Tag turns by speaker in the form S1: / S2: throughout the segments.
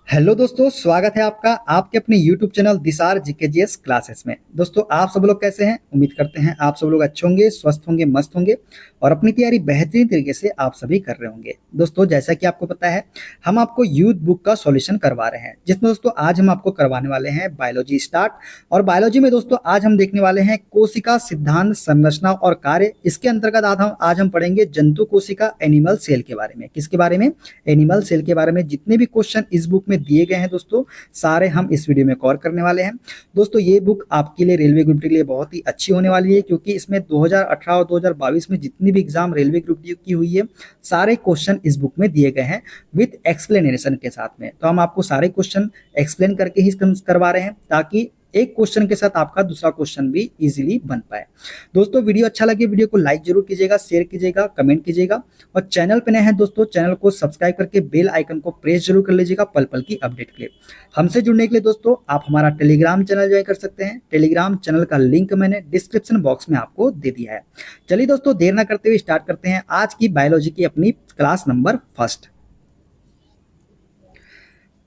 S1: Hello दोस्तों, स्वागत है आपका आपके अपने YouTube चैनल दिसार जीकेजीएस क्लासेस में। दोस्तों, आप सब लोग कैसे हैं? उम्मीद करते हैं आप सब लोग अच्छे होंगे, स्वस्थ होंगे, मस्त होंगे और अपनी तैयारी बेहतरीन तरीके से आप सभी कर रहे होंगे। दोस्तों, जैसा कि आपको पता है, हम आपको यूथ बुक का सॉल्यूशन करवा रहे हैं, जिसमें दोस्तों आज हम आपको करवाने वाले हैं बायोलॉजी स्टार्ट। और बायोलॉजी में दोस्तों आज हम देखने वाले हैं कोशिका सिद्धांत, संरचना और कार्य। इसके अंतर्गत आज हम पढ़ेंगे जंतु कोशिका, एनिमल सेल के बारे में। किसके बारे में? एनिमल सेल के बारे में। जितने भी क्वेश्चन इस बुक में दिए गए हैं दोस्तों, सारे हम इस वीडियो में कवर करने वाले हैं। दोस्तों, ये बुक आपके लिए, रेलवे ग्रुप डी के लिए बहुत ही अच्छी होने वाली है, क्योंकि इसमें 2018 और 2022 में जितनी भी एग्जाम रेलवे ग्रुप डी की हुई है, सारे क्वेश्चन इस बुक में दिए गए हैं विद एक्सप्लेनेशन के साथ में। तो हम आपको सारे क्वेश्चन एक्सप्लेन करके ही करवा रहे हैं, ताकि एक क्वेश्चन के साथ आपका दूसरा क्वेश्चन भी इजीली बन पाए। दोस्तों, वीडियो अच्छा लगे, वीडियो को लाइक जरूर कीजिएगा, शेयर कीजिएगा, कमेंट कीजिएगा और चैनल पे नए हैं दोस्तों, चैनल को सब्सक्राइब करके बेल आइकन को प्रेस जरूर कर लीजिएगा पल पल की अपडेट के लिए। हमसे जुड़ने के लिए दोस्तों आप हमारा टेलीग्राम चैनल ज्वाइन कर सकते हैं। टेलीग्राम चैनल का लिंक मैंने डिस्क्रिप्शन बॉक्स में आपको दे दिया है। चलिए दोस्तों, देर ना करते हुए स्टार्ट करते हैं आज की बायोलॉजी की अपनी क्लास नंबर फर्स्ट।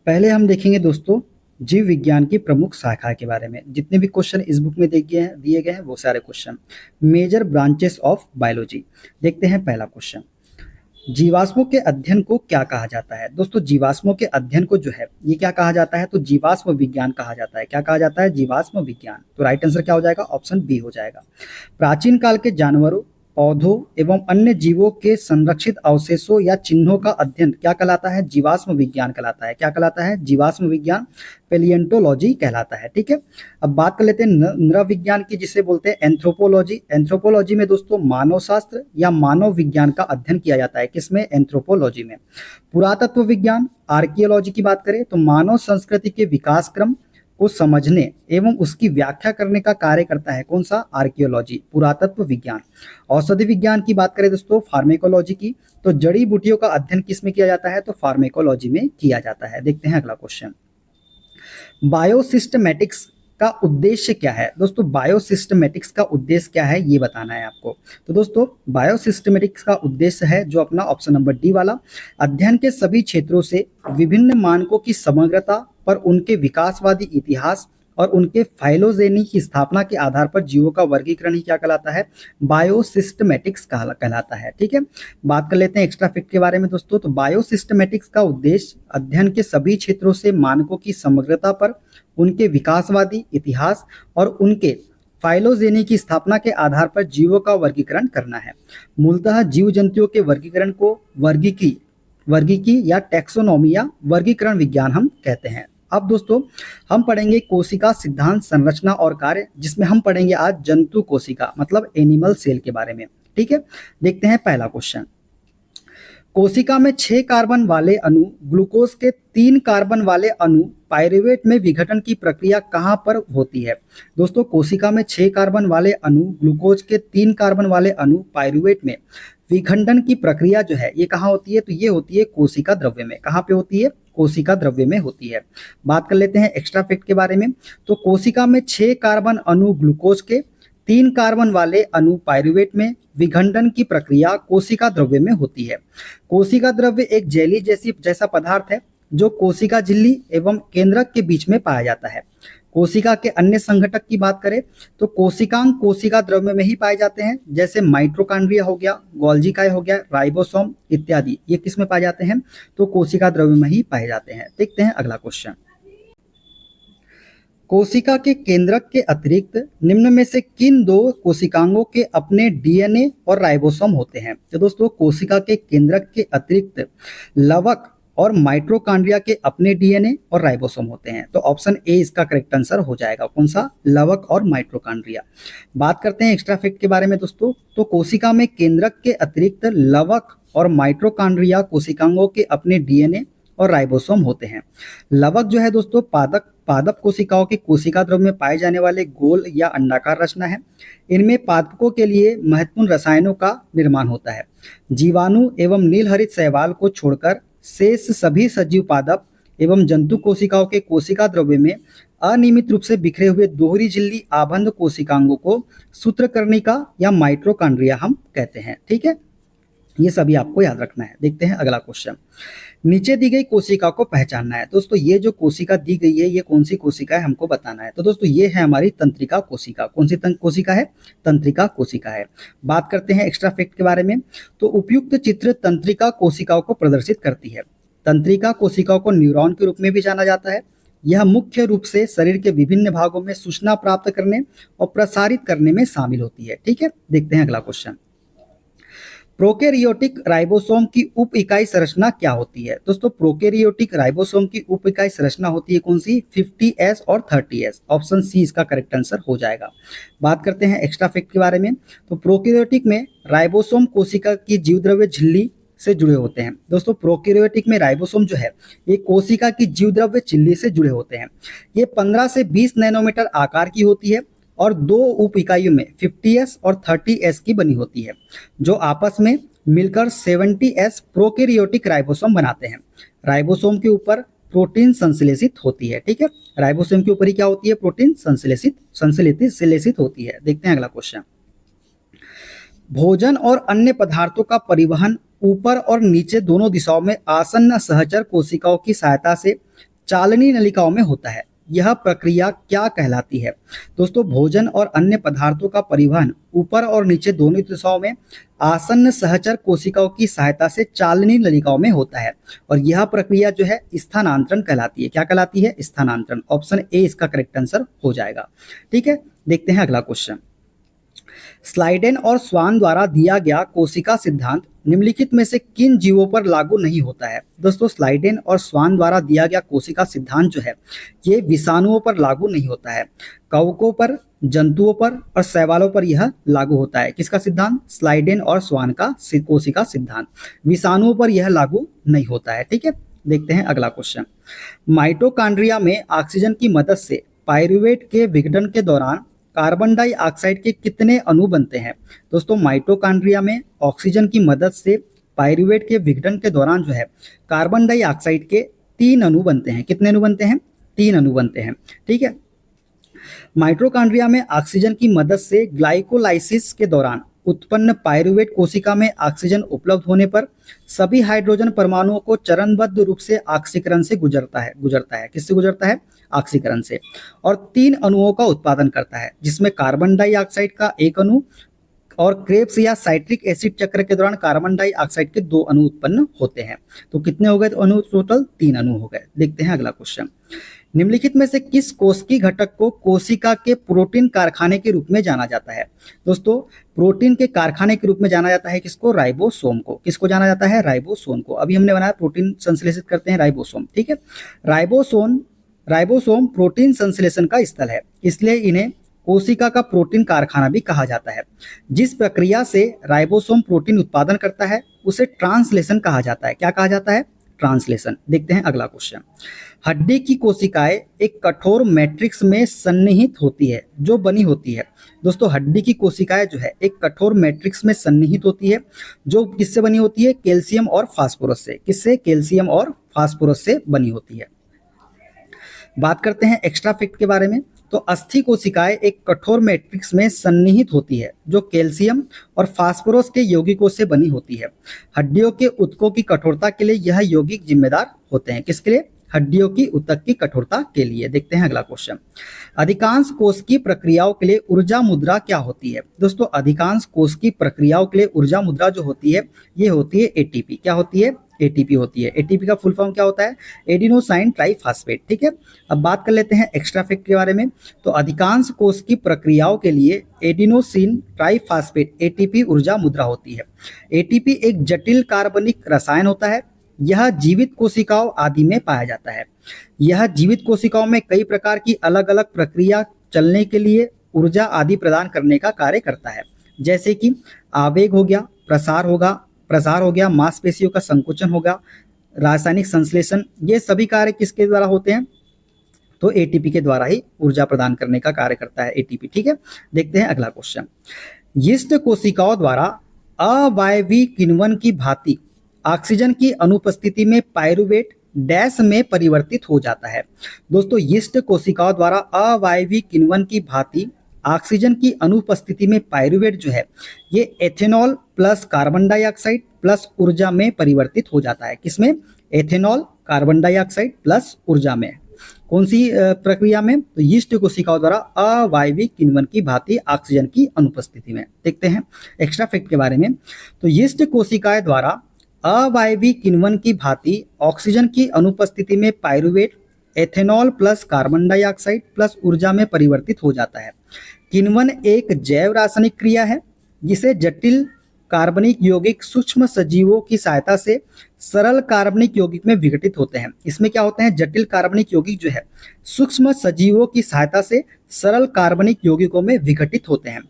S1: पहले हम देखेंगे दोस्तों जीव विज्ञान की प्रमुख शाखा के बारे में। जितने भी क्वेश्चन इस बुक में दिए गए हैं वो सारे question. Major branches of biology. देखते हैं पहला क्वेश्चन, जीवाश्मों के अध्ययन को क्या कहा जाता है? दोस्तों, जीवाश्मों के अध्ययन को जो है ये क्या कहा जाता है? तो जीवाश्म विज्ञान कहा जाता है। क्या कहा जाता है? जीवाश्म विज्ञान। तो राइट आंसर क्या हो जाएगा? ऑप्शन बी हो जाएगा। प्राचीन काल के जानवरों, पौधों एवं अन्य जीवों के संरक्षित अवशेषों या चिन्हों का अध्ययन क्या कहलाता है? जीवाश्म विज्ञान कहलाता है। क्या कहलाता है? जीवाश्म विज्ञान, पेलियंटोलॉजी कहलाता है। ठीक है, अब बात कर लेते हैं नृ विज्ञान की, जिसे बोलते हैं एंथ्रोपोलॉजी। एंथ्रोपोलॉजी में दोस्तों मानव शास्त्र या मानव विज्ञान का अध्ययन किया जाता है। किसमें? एंथ्रोपोलॉजी में। पुरातत्व विज्ञान, आर्कियोलॉजी की बात करें तो मानव संस्कृति के विकास क्रम को समझने एवं उसकी व्याख्या करने का कार्य करता है। कौन सा? आर्कियोलॉजी, पुरातत्व विज्ञान। औषधि विज्ञान की बात करें दोस्तों, फार्मेकोलॉजी की, तो जड़ी बूटियों का अध्ययन किसमें किया जाता है? तो फार्मेकोलॉजी में किया जाता है। देखते हैं अगला क्वेश्चन, बायोसिस्टमैटिक्स का उद्देश्य क्या है? दोस्तों, बायोसिस्टमैटिक्स का उद्देश्य क्या है ये बताना है आपको। तो दोस्तों, बायोसिस्टमैटिक्स का उद्देश्य है जो अपना ऑप्शन नंबर डी वाला, अध्ययन के सभी क्षेत्रों से विभिन्न मानकों की समग्रता पर उनके विकासवादी इतिहास और उनके फाइलोजेनी की स्थापना के आधार पर जीवों का वर्गीकरण ही क्या कहलाता है? बायोसिस्टमैटिक्स कहलाता है। ठीक है, बात कर लेते हैं एक्स्ट्रा फैक्ट के बारे में दोस्तों। तो बायोसिस्टमैटिक्स का उद्देश्य अध्ययन के सभी क्षेत्रों से मानकों की समग्रता पर उनके विकासवादी इतिहास और उनके फाइलोजेनी की स्थापना के आधार पर जीवों का वर्गीकरण करना है। मूलतः जीव जंतुओं के वर्गीकरण को वर्गीकी या टैक्सोनॉमी या वर्गीकरण विज्ञान हम कहते हैं। अब दोस्तों हम पढ़ेंगे कोशिका सिद्धांत, संरचना और कार्य, जिसमें हम पढ़ेंगे आज जंतु कोशिका मतलब एनिमल सेल के बारे में। ठीक है, देखते हैं पहला क्वेश्चन, कोशिका में 6 कार्बन वाले अणु ग्लूकोज के 3 कार्बन वाले अणु पाइरूवेट में विघटन की प्रक्रिया कहां पर होती है? दोस्तों, कोशिका में 6 कार्बन वाले अणु ग्लूकोज के 3 कार्बन वाले अणु पाइरूवेट में विखंडन की प्रक्रिया जो है ये कहाँ होती है? तो ये होती है कोशिका द्रव्य में। कहाँ पे होती है? कोशिका द्रव्य में होती है। बात कर लेते हैं एक्स्ट्रा फैक्ट के बारे में। तो कोशिका में 6 कार्बन अणु ग्लूकोज के, 3 कार्बन वाले अणु पाइरूवेट में विखंडन की प्रक्रिया कोशिका द्रव्य में होती है। कोशिका द्रव्य एक जेली जैसा पदार्थ है जो कोशिका झिल्ली एवं केंद्रक के बीच में पाया जाता है। कोशिका के अन्य संघटक की बात करें तो कोशिकांग कोशिका द्रव्य में ही पाए जाते हैं, जैसे माइटोकॉन्ड्रिया हो गया, गोल्जी काय हो गया, राइबोसोम इत्यादि, ये किस में पाए जाते हैं? तो कोशिका द्रव्य में ही पाए जाते हैं। देखते हैं अगला क्वेश्चन, कोशिका के केंद्रक के अतिरिक्त निम्न में से किन 2 कोशिकांगों के अपने डीएनए और राइबोसोम होते हैं? तो दोस्तों, कोशिका के केंद्रक के अतिरिक्त लवक और माइटोकॉन्ड्रिया के अपने डीएनए और राइबोसोम होते हैं। तो ऑप्शन ए इसका करेक्ट आंसर हो जाएगा। कौन सा? लवक और माइटोकॉन्ड्रिया। बात करते हैं एक्स्ट्रा फैक्ट के बारे में दोस्तों। तो कोशिका में केंद्रक के अतिरिक्त लवक और माइटोकॉन्ड्रिया कोशिकांगों के अपने डीएनए और राइबोसोम होते हैं। लवक जो है दोस्तों पादप कोशिकाओं के कोशिका द्रव्य में पाए जाने वाले गोल या अंडाकार रचना है। इनमें पादपों के लिए महत्वपूर्ण रसायनों का निर्माण होता है। जीवाणु एवं नीलहरित शैवाल को छोड़कर शेष सभी सजीव पादप एवं जंतु कोशिकाओं के कोशिका द्रव्य में अनियमित रूप से बिखरे हुए दोहरी झिल्ली आबंध कोशिकांगों को सूत्रकर्णिका या माइटोकॉन्ड्रिया हम कहते हैं। ठीक है, ये सभी आपको याद रखना है। देखते हैं अगला क्वेश्चन। नीचे दी गई कोशिका को पहचानना है। दोस्तों ये जो कोशिका दी गई है ये कौन सी कोशिका है हमको बताना है। तो दोस्तों ये है हमारी तंत्रिका कोशिका। कौन सी कोशिका है? तंत्रिका कोशिका है। बात करते हैं एक्स्ट्रा फैक्ट के बारे में। तो उपयुक्त चित्र तंत्रिका कोशिकाओं को प्रदर्शित करती है। तंत्रिका कोशिकाओं को न्यूरॉन के रूप में भी जाना जाता है। यह मुख्य रूप से शरीर के विभिन्न भागों में सूचना प्राप्त करने और प्रसारित करने में शामिल होती है। ठीक है, देखते हैं अगला क्वेश्चन। प्रोकैरियोटिक राइबोसोम की उप इकाई संरचना क्या होती है? दोस्तों प्रोकैरियोटिक राइबोसोम की उप इकाई संरचना होती है कौन सी? 50S और 30S। ऑप्शन सी इसका करेक्ट आंसर हो जाएगा। बात करते हैं एक्स्ट्रा फैक्ट के बारे में। तो प्रोकैरियोटिक में राइबोसोम कोशिका की जीवद्रव्य झिल्ली से जुड़े होते हैं। दोस्तों प्रोकैरियोटिक में राइबोसोम जो है ये कोशिका की जीवद्रव्य झिल्ली से जुड़े होते हैं। ये 15 से 20 नैनोमीटर आकार की होती है और दो उप इकाइयों में 50S और 30S की बनी होती है, जो आपस में मिलकर 70S प्रोकैरियोटिक राइबोसोम बनाते हैं। राइबोसोम के ऊपर प्रोटीन संश्लेषित होती है। ठीक है, राइबोसोम के ऊपर ही क्या होती है? प्रोटीन संश्लेषित होती है। देखते हैं अगला क्वेश्चन। भोजन और अन्य पदार्थों का परिवहन ऊपर और नीचे दोनों दिशाओं में आसन्न सहचर कोशिकाओं की सहायता से चालनी नलिकाओं में होता है। यह प्रक्रिया क्या कहलाती है? दोस्तों भोजन और अन्य पदार्थों का परिवहन ऊपर और नीचे दोनों दिशाओं में आसन्न सहचर कोशिकाओं की सहायता से चालनी नलिकाओं में होता है और यह प्रक्रिया जो है स्थानांतरण कहलाती है। क्या कहलाती है? स्थानांतरण। ऑप्शन ए इसका करेक्ट आंसर हो जाएगा। ठीक है, देखते हैं अगला क्वेश्चन। स्लाइडेन और स्वान द्वारा दिया गया कोशिका सिद्धांत निम्नलिखित में से किन जीवों पर लागू नहीं होता है? दोस्तों स्लाइडेन और स्वान द्वारा दिया गया कोशिका सिद्धांत जो है ये विषाणुओं पर लागू नहीं होता है। कवकों पर, जंतुओं पर और शैवालों पर यह लागू होता है। किसका सिद्धांत? स्लाइडेन और स्वान का कोशिका सिद्धांत। विषाणुओं पर यह लागू नहीं होता है। ठीक है, देखते हैं अगला क्वेश्चन। माइटोकॉन्ड्रिया में ऑक्सीजन की मदद से पाइरूवेट के विघटन के दौरान कार्बन डाइऑक्साइड के कितने अणु बनते हैं? दोस्तों माइटोकॉन्ड्रिया में ऑक्सीजन की मदद से पाइरूवेट के विघटन के दौरान जो है कार्बन डाइऑक्साइड के 3 अणु बनते हैं। कितने अणु बनते हैं? 3 अणु बनते हैं। ठीक है, माइटोकॉन्ड्रिया में ऑक्सीजन की मदद से ग्लाइकोलाइसिस के दौरान उत्पन्न पाइरूवेट कोशिका में ऑक्सीजन उपलब्ध होने पर सभी हाइड्रोजन परमाणुओं को चरणबद्ध रूप से ऑक्सीकरण से गुजरता है। किससे गुजरता है? ऑक्सीकरण से, और 3 अणुओं का उत्पादन करता है, जिसमें कार्बन डाइऑक्साइड का 1 अणु और क्रेब्स या साइट्रिक एसिड चक्र के दौरान कार्बन डाइऑक्साइड के 2 अणु उत्पन्न होते हैं। तो कितने हो गए अणु? टोटल 3 अणु हो गए। देखते हैं अगला क्वेश्चन। निम्नलिखित में से किस कोशिकी घटक को कोशिका के प्रोटीन कारखाने के रूप में जाना जाता है? दोस्तों प्रोटीन के कारखाने के रूप में जाना जाता है किसको? राइबोसोम को। किसको जाना जाता है? राइबोसोम को। अभी हमने बनाया प्रोटीन संश्लेषित करते हैं राइबोसोम। ठीक है, राइबोसोम प्रोटीन संश्लेषण का स्थल है, इसलिए इन्हें कोशिका का प्रोटीन कारखाना भी कहा जाता है। जिस प्रक्रिया से राइबोसोम प्रोटीन उत्पादन करता है उसे ट्रांसलेशन कहा जाता है। क्या कहा जाता है? ट्रांसलेशन। देखते हैं अगला क्वेश्चन। हड्डी की कोशिकाएं एक कठोर मैट्रिक्स में सन्निहित होती है, जो बनी होती है। दोस्तों हड्डी की कोशिकाएं जो है एक कठोर मैट्रिक्स में सन्निहित होती है, जो किससे बनी होती है? कैल्शियम और फास्फोरस से। किससे? कैल्शियम और फास्फोरस से बनी होती है। बात करते हैं एक्स्ट्रा फैक्ट के बारे में। तो अस्थि कोशिकाएं एक कठोर मैट्रिक्स में सन्निहित होती है, जो कैल्शियम और फास्फोरस के यौगिकों से बनी होती है। हड्डियों के ऊतकों की कठोरता के लिए यह यौगिक जिम्मेदार होते हैं। किसके लिए? हड्डियों की ऊतक की कठोरता के लिए। देखते हैं अगला क्वेश्चन। अधिकांश कोशिकीय प्रक्रियाओं के लिए ऊर्जा मुद्रा क्या होती है? दोस्तों अधिकांश कोशिकीय प्रक्रियाओं के लिए ऊर्जा मुद्रा जो होती है ये होती है एटीपी। क्या होती है? एटीपी होती है। एटीपी का फुल फॉर्म क्या होता है? Adenosine triphosphate. ठीक है, अब बात कर लेते हैं एक्स्ट्रा फैक्ट के बारे में। तो अधिकांश कोशिकीय प्रक्रियाओं के लिए एडिनोसिन ट्राइफॉस्फेट एटीपी ऊर्जा मुद्रा होती है। एटीपी एक जटिल कार्बनिक रसायन होता है। यह जीवित कोशिकाओं आदि में पाया जाता है। यह जीवित कोशिकाओं में कई प्रकार की अलग अलग प्रक्रिया चलने के लिए ऊर्जा आदि प्रदान करने का कार्य करता है, जैसे कि आवेग हो गया, प्रसार हो गया, मांसपेशियों का संकुचन होगा, रासायनिक संश्लेषण। ये सभी कार्य किसके द्वारा होते हैं? तो एटीपी के द्वारा ही ऊर्जा प्रदान करने का कार्य करता है एटीपी। ठीक है, देखते हैं अगला क्वेश्चन। यीस्ट कोशिकाओं द्वारा अवायवीय किण्वन की भांति ऑक्सीजन की अनुपस्थिति में पाइरूवेट डैश में परिवर्तित हो जाता है। दोस्तों यीस्ट कोशिकाओं द्वारा अवायवीय किण्वन की भांति ऑक्सीजन की अनुपस्थिति में पायरुवेट जो है ये ethanol plus carbon dioxide plus ऊर्जा में परिवर्तित हो जाता है। किसमें? एथेनॉल, कार्बन डाइऑक्साइड प्लस ऊर्जा में। कौन सी प्रक्रिया में? तो यीस्ट कोशिकाओं द्वारा अवायवीय किण्वन की भांति ऑक्सीजन की अनुपस्थिति में। देखते हैं एक्स्ट्रा फैक्ट के बारे में। तो यीस्ट कोशिकाएं द्वारा अवायवीय किण्वन की भांति ऑक्सीजन की अनुपस्थिति में pyruvate ethanol plus carbon dioxide plus ऊर्जा में परिवर्तित हो जाता है। किण्वन एक जैव रासायनिक क्रिया है जिसे जटिल कार्बनिक यौगिक सूक्ष्म सजीवों की सहायता से सरल कार्बनिक यौगिक में विघटित होते हैं। इसमें क्या होते हैं? जटिल कार्बनिक यौगिक जो है सूक्ष्म सजीवों की सहायता से सरल कार्बनिक यौगिकों में विघटित होते हैं।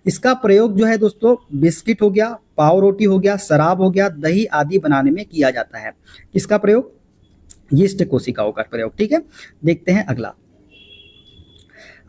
S1: इसका प्रयोग जो है दोस्तों बिस्किट हो गया, पाव रोटी हो गया, शराब हो गया, दही आदि बनाने में किया जाता है। किसका प्रयोग? यीस्ट कोशिकाओं का प्रयोग। ठीक है, देखते हैं अगला।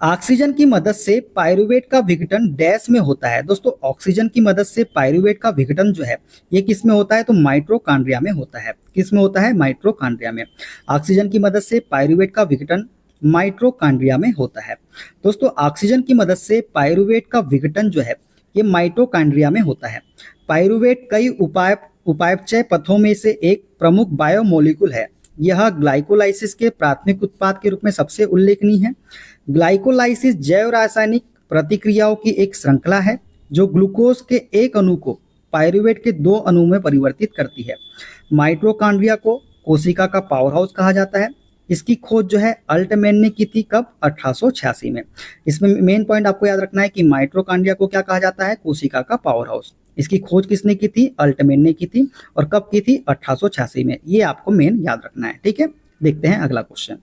S1: ऑक्सीजन की मदद से पायरुवेट का विघटन डैश में होता है। दोस्तों ऑक्सीजन की मदद से पायरुवेट का विघटन जो है ये किस में होता है? तो माइटोकॉन्ड्रिया में होता है। किस में होता है? माइटोकॉन्ड्रिया में। ऑक्सीजन की मदद से पायरुवेट का विघटन माइटोकॉन्ड्रिया में होता है। दोस्तों ऑक्सीजन की मदद से पायरुवेट का विघटन जो है ये माइटोकॉन्ड्रिया में होता है। पायरुवेट कई उपापचय पथों में से एक प्रमुख बायोमोलिक्यूल है। यह ग्लाइकोलाइसिस के प्राथमिक उत्पाद के रूप में सबसे उल्लेखनीय है। ग्लाइकोलाइसिस जैव रासायनिक प्रतिक्रियाओं की एक श्रृंखला है जो ग्लूकोज के एक अणु को पायरुवेट के 2 अणु में परिवर्तित करती है। माइटोकॉन्ड्रिया को कोशिका का पावर हाउस कहा जाता है। इसकी खोज जो है अल्टमैन ने की थी। कब? 1886 में। इसमें मेन पॉइंट आपको याद रखना है कि माइटोकॉन्ड्रिया को क्या कहा जाता है? कोशिका का पावर हाउस। इसकी खोज किसने की थी? अल्टमैन ने की थी। और कब की थी? 1886 में। ये आपको मेन याद रखना है। ठीक है, देखते हैं अगला क्वेश्चन।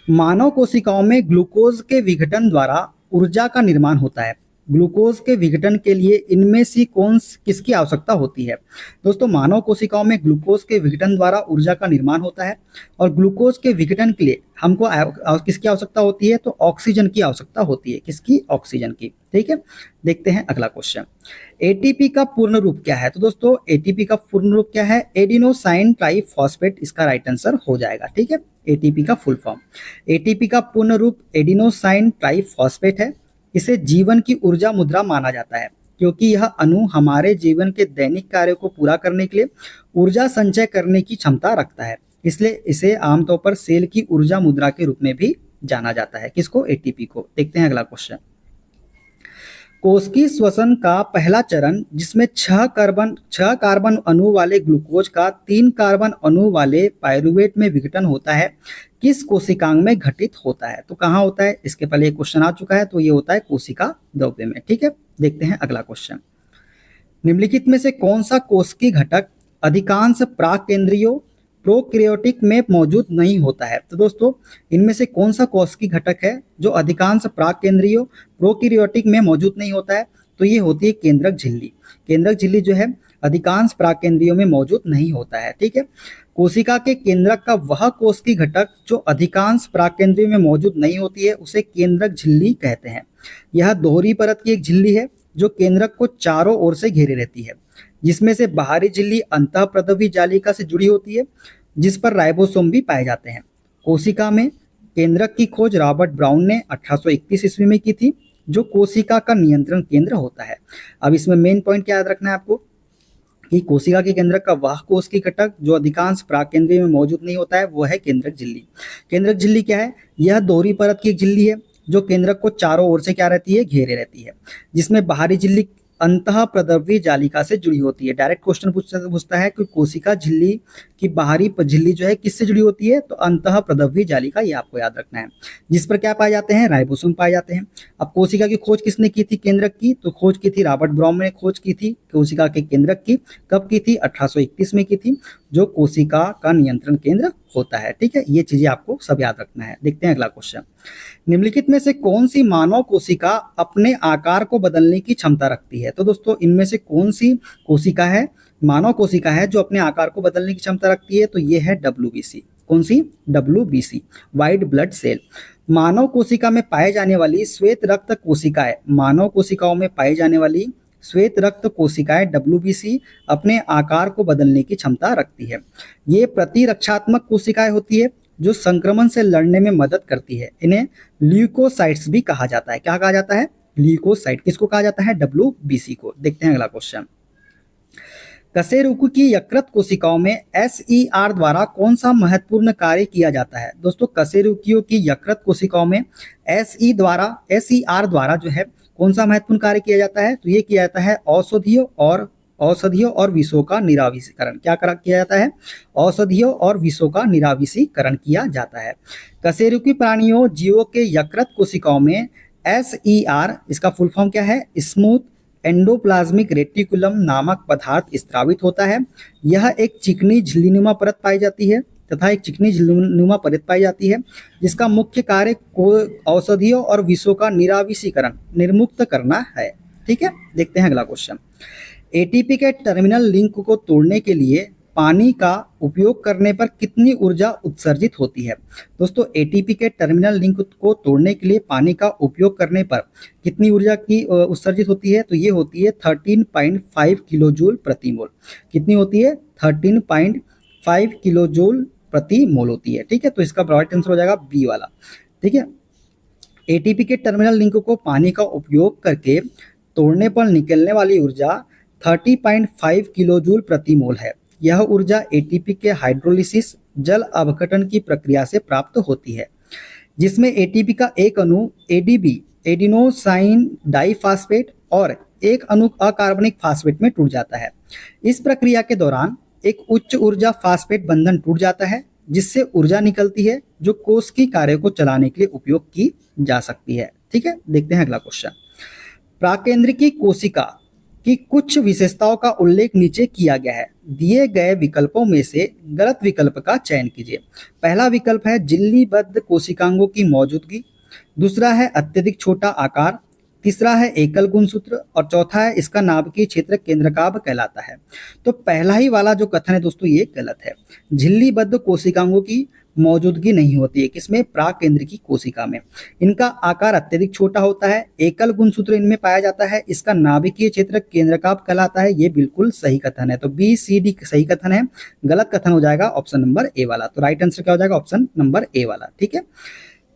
S1: मानव कोशिकाओं में ग्लूकोज के विघटन द्वारा ऊर्जा का निर्माण होता है। ग्लूकोज के विघटन के लिए इनमें से किसकी आवश्यकता होती है? दोस्तों मानव कोशिकाओं में ग्लूकोज के विघटन द्वारा ऊर्जा का निर्माण होता है और ग्लूकोज के विघटन के लिए हमको किसकी आवश्यकता होती है? तो ऑक्सीजन की आवश्यकता होती है। किसकी? ऑक्सीजन की। ठीक है, देखते हैं अगला क्वेश्चन। एटीपी का पूर्ण रूप क्या है? तो दोस्तों एटीपी का पूर्ण रूप क्या है? एडिनोसाइन ट्राइफॉस्फेट इसका राइट आंसर हो जाएगा। ठीक है, एटीपी का फुल फॉर्म। एटीपी का पूर्ण रूप एडिनोसाइन ट्राइफॉस्फेट है। इसे जीवन की ऊर्जा मुद्रा माना जाता है क्योंकि यह अणु हमारे जीवन के दैनिक कार्यों को पूरा करने के लिए ऊर्जा संचय करने की क्षमता रखता है। इसलिए इसे आमतौर पर सेल की ऊर्जा मुद्रा के रूप में भी जाना जाता है। किसको? एटीपी को। देखते हैं अगला क्वेश्चन। कोशिकीय श्वसन का पहला चरण जिसमें 6 कार्बन अणु वाले ग्लूकोज का 3 कार्बन अणु वाले पायरुवेट में विघटन होता है, किस कोशिकांग में घटित होता है? तो कहाँ होता है? इसके पहले एक क्वेश्चन आ चुका है, तो ये होता है कोशिका द्रव्य में। ठीक है, देखते हैं अगला क्वेश्चन। निम्नलिखित में से कौन सा कोशिकीय घटक अधिकांश प्राकेंद्रियों प्रोकैरियोटिक में मौजूद नहीं होता है? तो दोस्तों इनमें से कौन सा कोशिकीय घटक है जो अधिकांश प्राकेंद्रियों प्रोकैरियोटिक में मौजूद नहीं होता है? तो ये होती है केंद्रक झिल्ली। केंद्रक झिल्ली जो है अधिकांश प्राकेंद्रियों में मौजूद नहीं होता है। ठीक है, कोशिका के केंद्रक का वह कोशिकीय घटक जो अधिकांश प्राकेंद्रियों में मौजूद नहीं होती है उसे केंद्रक झिल्ली कहते हैं। यह दोहरी परत की एक झिल्ली है जो केंद्रक को चारों ओर से घेरे रहती है, जिसमें से बाहरी झिल्ली अंतःप्रदवी जालिका से जुड़ी होती है जिस पर राइबोसोम भी पाए जाते हैं। कोशिका में केंद्रक की खोज रॉबर्ट ब्राउन ने 1831 ईस्वी में की थी, जो कोशिका का नियंत्रण केंद्र होता है। अब इसमें मेन पॉइंट क्या याद रखना है आपको कि कोशिका के केंद्रक का वह कोशिकीय घटक जो अधिकांश प्राकेंद्रिय में मौजूद नहीं होता है वो है केंद्रक झिल्ली। केंद्रक झिल्ली क्या है? यह दोहरी परत की एक झिल्ली है जो केंद्रक को चारों ओर से क्या रहती है? घेरे रहती है, जिसमें बाहरी झिल्ली अंतःप्रदवी जालिका से जुड़ी होती है। डायरेक्ट क्वेश्चन पूछता है कि कोशिका झिल्ली की बाहरी झिल्ली जो है किससे जुड़ी होती है? तो अंतःप्रदवी जालिका, ये आपको याद रखना है, जिस पर क्या पाए जाते हैं? राइबोसोम पाए जाते हैं। अब कोशिका की खोज किसने की थी केंद्रक की? तो खोज की थी रॉबर्ट ब्राउन ने खोज की थी कोशिका के केंद्रक की। कब की थी? 1831 में की थी, जो कोशिका का नियंत्रण केंद्र होता है। ठीक है, ये चीजें आपको सब याद रखना है। देखते हैं अगला क्वेश्चन। निम्नलिखित में से कौन सी मानव कोशिका अपने आकार को बदलने की क्षमता रखती है? तो दोस्तों इनमें से कौन सी कोशिका है, मानव कोशिका है जो अपने आकार को बदलने की क्षमता रखती है? तो ये है WBC। कौन सी? WBC, white blood cell. मानव कोशिका में पाए जाने वाली श्वेत रक्त कोशिकाएं, मानव कोशिकाओं में पाई जाने वाली श्वेत रक्त कोशिकाएं WBC अपने आकार को बदलने की क्षमता रखती है। ये प्रतिरक्षात्मक कोशिकाएं होती है जो संक्रमण से लड़ने में मदद करती है। इन्हें ल्यूकोसाइट्स भी कहा जाता है। क्या कहा जाता है? ल्यूकोसाइट। किसको कहा जाता है? WBC को। देखते हैं अगला क्वेश्चन। कशेरुकी की यकृत कोशिकाओं में SER द्वारा कौन सा महत्वपूर्ण कार्य किया जाता है? दोस्तों, कशेरुकियों की यकृत कोशिकाओं में SER द्वारा जो है कौन सा महत्वपूर्ण कार्य किया जाता है? तो ये किया जाता है औषधियों और विषों का निरावीसीकरण। क्या किया जाता है? औषधियों और विषों का निरावीसीकरण किया जाता है। कशेरुकी प्राणियों जीवों के यकृत कोशिकाओं में SER, इसका फुल फॉर्म क्या है? स्मूथ एंडोप्लाज्मिक रेटिकुलम नामक पदार्थ स्रावित होता है। यह एक चिकनी झिल्लीनुमा परत पाई जाती है जिसका मुख्य कार्य औषधियों और विषों का निरावीसीकरण निर्मुक्त करना है। ठीक है, देखते हैं अगला क्वेश्चन। एटीपी के टर्मिनल लिंक को तोड़ने के लिए पानी का उपयोग करने पर कितनी ऊर्जा उत्सर्जित होती है? दोस्तों, एटीपी के टर्मिनल लिंक को तोड़ने के लिए पानी का उपयोग करने पर कितनी ऊर्जा की उत्सर्जित होती है? तो ये होती है 13.5 किलो जूल प्रति मोल। कितनी होती है? 13.5 किलो जूल प्रति मोल होती है। ठीक है, तो इसका राइट आंसर हो जाएगा बी वाला। ठीक है, एटीपी के टर्मिनल लिंक को पानी का उपयोग करके तोड़ने पर निकलने वाली ऊर्जा 30.5 किलो जूल प्रति मोल है। यह ऊर्जा एटीपी के हाइड्रोलिसिस जल अवकटन की प्रक्रिया से प्राप्त होती है, जिसमें एटीपी का एक अणु एडीबी एडिनोसाइन डाइफास्फेट और एक अणु अकार्बनिक फास्फेट में टूट जाता है। इस प्रक्रिया के दौरान एक उच्च ऊर्जा फास्फेट बंधन टूट जाता है, जिससे ऊर्जा निकलती है जो कोश की कार्य को चलाने के लिए उपयोग की जा सकती है। ठीक है, देखते हैं अगला क्वेश्चन। प्राकेंद्रिकी कोशिका की कुछ विशेषताओं का उल्लेख नीचे किया गया है। दिए गए विकल्पों में से गलत विकल्प का चयन कीजिए। पहला विकल्प है झिल्लीबद्ध कोशिकांगों की मौजूदगी, दूसरा है अत्यधिक छोटा आकार, तीसरा है एकल गुणसूत्र और चौथा है इसका नाभिकीय क्षेत्र केंद्रकाभ कहलाता है। तो पहला ही वाला जो कथन है दोस्तों ये गलत है। झिल्लीबद्ध कोशिकांगों की मौजूदगी नहीं होती है। किसमें? प्राकेंद्रिकी कोशिका में। इनका आकार अत्यधिक छोटा होता है, एकल गुणसूत्र इनमें पाया जाता है, इसका नाभिकीय क्षेत्र केंद्रकाभ कहलाता है। ये बिल्कुल सही कथन है। तो बी सी डी सही कथन है। गलत कथन हो जाएगा ऑप्शन नंबर ए वाला। तो राइट आंसर क्या हो जाएगा? ऑप्शन नंबर ए वाला। ठीक है,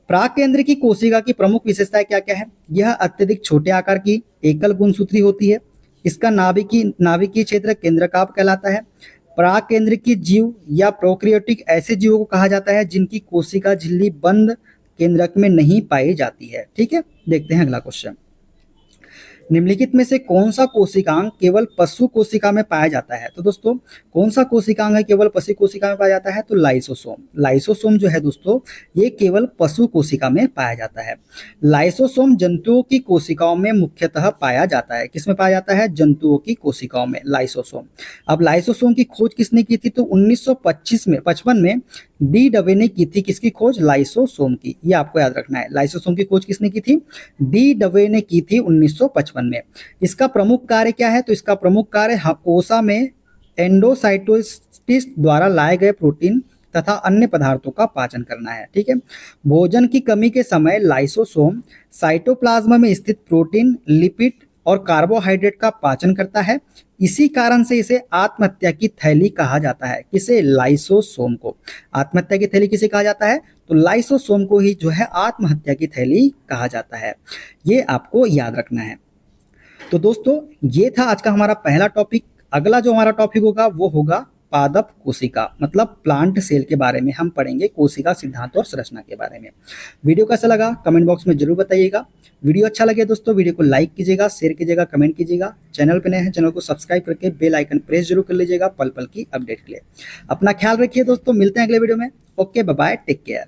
S1: प्राकेंद्रिकी कोशिका की प्रमुख विशेषताएं क्या क्या है? यह अत्यधिक छोटे आकार की एकल गुणसूत्री होती है, इसका नाभिकीय क्षेत्र केंद्रकाभ कहलाता है। प्राकेंद्रिकी जीव या प्रोकैरियोटिक ऐसे जीवों को कहा जाता है जिनकी कोशिका झिल्ली बंद केंद्रक में नहीं पाई जाती है। ठीक है, देखते हैं अगला क्वेश्चन। निम्नलिखित में से कौन सा कोशिकांग केवल पशु कोशिका में पाया जाता है? तो दोस्तों, कौन सा कोशिकांग है केवल पशु कोशिका में पाया जाता है? तो लाइसोसोम। लाइसोसोम जो है दोस्तों ये केवल पशु कोशिका में पाया जाता है। लाइसोसोम जंतुओं की कोशिकाओं में मुख्यतः पाया जाता है। किसमें पाया जाता है? जंतुओं की कोशिकाओं में लाइसोसोम। अब लाइसोसोम की खोज किसने की थी? तो 1955 में डी डवे ने की थी। किसकी खोज? लाइसोसोम की। ये आपको याद रखना है। लाइसोसोम की खोज किसने की थी? डी डवे ने की थी 1955 में। इसका प्रमुख कार्य क्या है? तो इसका प्रमुख कार्य कोशा में एंडोसाइटोसिस द्वारा लाए गए प्रोटीन तथा अन्य पदार्थों का पाचन करना है। ठीक है, भोजन की कमी के समय लाइसोसोम साइटोप्लाज्म में स्थित प्रोटीन, लिपिड और कार्बोहाइड्रेट का पाचन करता है। इसी कारण से इसे आत्महत्या की थैली कहा जाता है। किसे? लाइसोसोम को। आत्महत्या की थैली किसे कहा जाता है? तो लाइसोसोम को ही जो है आत्महत्या की थैली कहा जाता है। ये आपको याद रखना है। तो दोस्तों ये था आज का हमारा पहला टॉपिक। अगला जो हमारा टॉपिक होगा वो होगा पादप कोशिका, मतलब प्लांट सेल के बारे में हम पढ़ेंगे, कोशिका सिद्धांत और संरचना के बारे में। वीडियो कैसा लगा कमेंट बॉक्स में जरूर बताइएगा। वीडियो अच्छा लगे दोस्तों वीडियो को लाइक कीजिएगा, शेयर कीजिएगा, कमेंट कीजिएगा। चैनल पे नए हैं चैनल को सब्सक्राइब करके बेल आइकन प्रेस जरूर कर लीजिएगा पल पल की अपडेट के लिए। अपना ख्याल रखिए दोस्तों, मिलते हैं अगले वीडियो में। Okay, bye bye, take care.